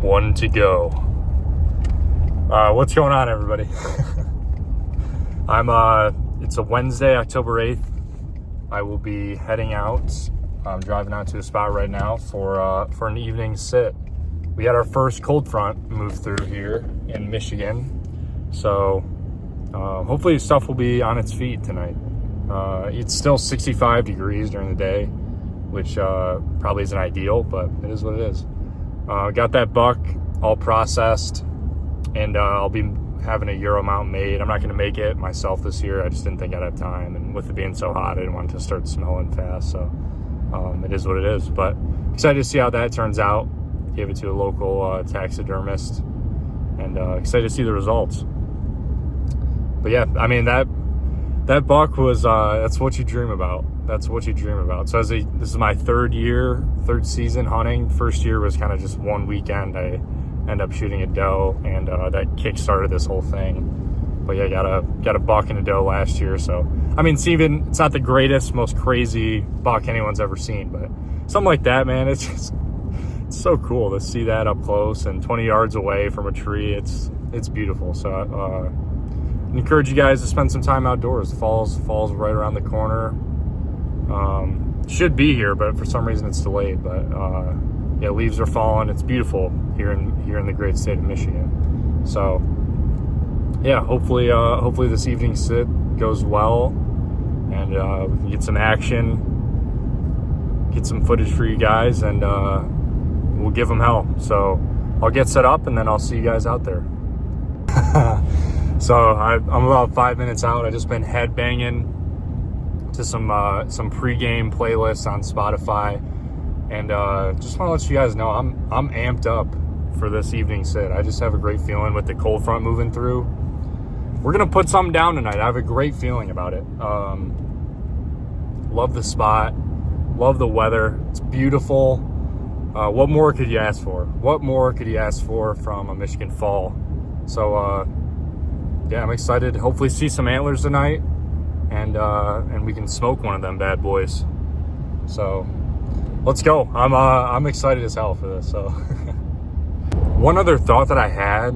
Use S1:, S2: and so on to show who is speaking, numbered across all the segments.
S1: One to go. What's going on, everybody? It's a Wednesday, October 8th. I will be heading out. I'm driving out to a spot right now for an evening sit. We had our first cold front move through here in Michigan. So hopefully stuff will be on its feet tonight. It's still 65 degrees during the day, which probably isn't ideal, but it is what it is. Got that buck all processed, and I'll be having a Euro mount made. I'm not going to make it myself this year. I just didn't think I'd have time, and with it being so hot, I didn't want it to start smelling fast, so it is what it is. But excited to see how that turns out. Gave it to a local taxidermist, and excited to see the results. But yeah, I mean, that buck was, that's what you dream about. That's what you dream about. So this is my third season hunting. First year was kind of just one weekend. I ended up shooting a doe, and that kick-started this whole thing. But yeah, got a buck and a doe last year. So, I mean, it's not the greatest, most crazy buck anyone's ever seen, but something like that, man, it's so cool to see that up close and 20 yards away from a tree. It's beautiful. So I encourage you guys to spend some time outdoors. Fall's right around the corner. Should be here, but for some reason it's delayed. But yeah, leaves are falling. It's beautiful here in the great state of Michigan. So yeah, hopefully this evening sit goes well, and we can get some action, get some footage for you guys, and we'll give them hell. So I'll get set up, and then I'll see you guys out there. So I'm about 5 minutes out. I just been headbanging to some pregame playlists on Spotify, and just want to let you guys know I'm amped up for this evening sit. I just have a great feeling with the cold front moving through. We're gonna put something down tonight. I have a great feeling about it. Love the spot, love the weather. It's beautiful. What more could you ask for? What more could you ask for from a Michigan fall? So yeah, I'm excited to hopefully see some antlers tonight, and we can smoke one of them bad boys. So let's go. I'm excited as hell for this. So one other thought that I had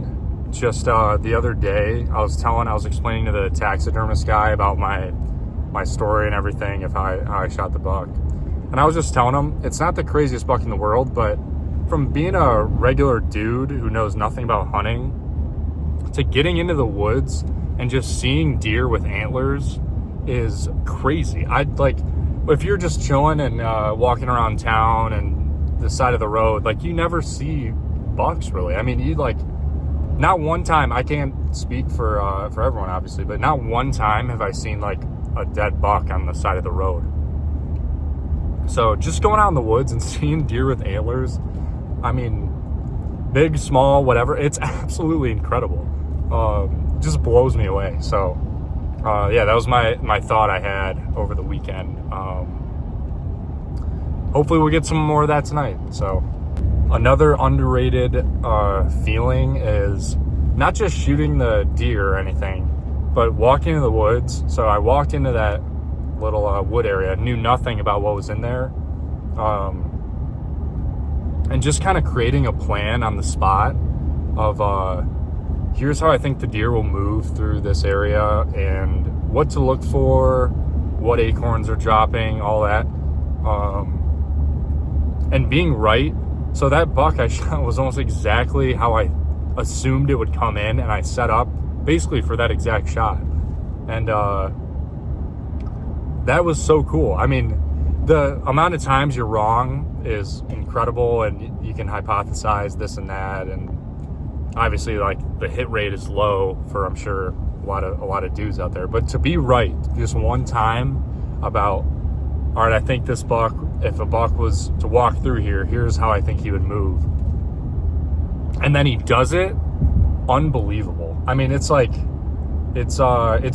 S1: just the other day, I was explaining to the taxidermist guy about my story and everything of how I shot the buck, and I was just telling him it's not the craziest buck in the world, but from being a regular dude who knows nothing about hunting to getting into the woods and just seeing deer with antlers is crazy. If you're just chilling and walking around town and the side of the road, like, you never see bucks really. I mean, not one time, I can't speak for everyone obviously, but not one time have I seen like a dead buck on the side of the road. So just going out in the woods and seeing deer with antlers, I mean, big, small, whatever, it's absolutely incredible. Just blows me away. So yeah, that was my thought I had over the weekend. Hopefully we'll get some more of that tonight. So another underrated feeling is not just shooting the deer or anything, but walking in the woods. So I walked into that little wood area, knew nothing about what was in there, and just kind of creating a plan on the spot of here's how I think the deer will move through this area, and what to look for, what acorns are dropping, all that, and being right. So that buck I shot was almost exactly how I assumed it would come in, and I set up basically for that exact shot. And that was so cool. I mean, the amount of times you're wrong is incredible, and you can hypothesize this and that, and obviously like the hit rate is low for, I'm sure, a lot of dudes out there. But to be right just one time about, all right, I think this buck, if a buck was to walk through here, here's how I think he would move, and then he does it, unbelievable. I mean, it's like, it's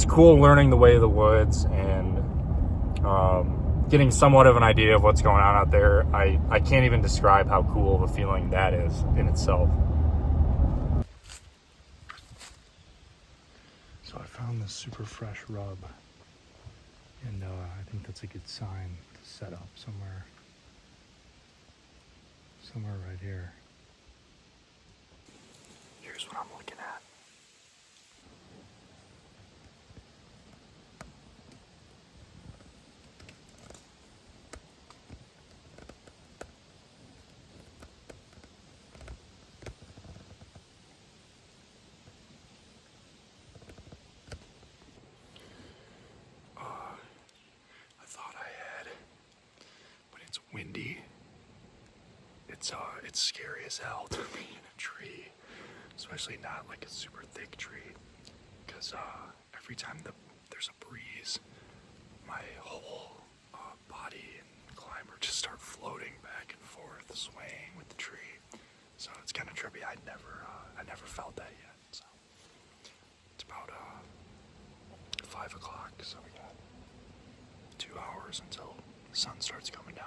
S1: cool learning the way of the woods and getting somewhat of an idea of what's going on out there. I can't even describe how cool of a feeling that is in itself. So I found this super fresh rub, and I think that's a good sign to set up somewhere right here.
S2: here's what I'm looking at. I thought I had, but it's windy. It's scary as hell to be in a tree, especially not like a super thick tree, because every time there's a breeze, my whole body and climber just start floating back and forth, swaying with the tree. So it's kind of trippy. I never felt that yet. So it's about 5 o'clock, so we got 2 hours until the sun starts coming down.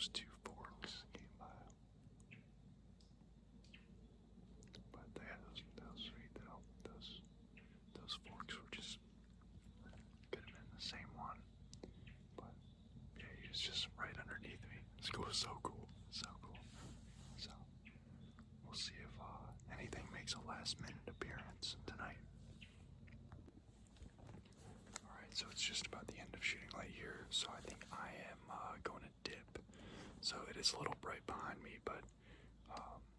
S2: those two forks came by. But yeah, that was sweet though. Those forks were just could have been the same one. But yeah, he was just right underneath me. It was so cool. So cool. So we'll see if anything makes a last minute appearance tonight. Alright, so it's just about the end of shooting light here, so I think I am going to dip. So it is a little bright behind me, but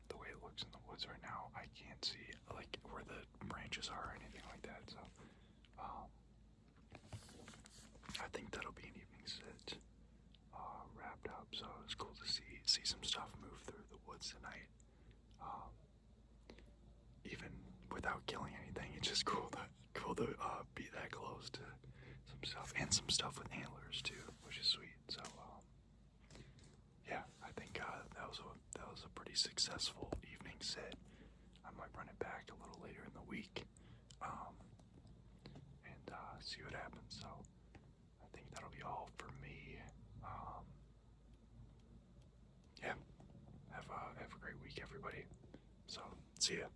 S2: the way it looks in the woods right now, I can't see like where the branches are or anything like that. So I think that'll be an evening sit wrapped up. So it's cool to see some stuff move through the woods tonight. Even without killing anything, it's just cool to be that close to some stuff, and some stuff with antlers too, which is sweet. So yeah, I think that was a pretty successful evening sit. I might run it back a little later in the week, and see what happens. So I think that'll be all for me. Yeah, have a great week, everybody. So see ya.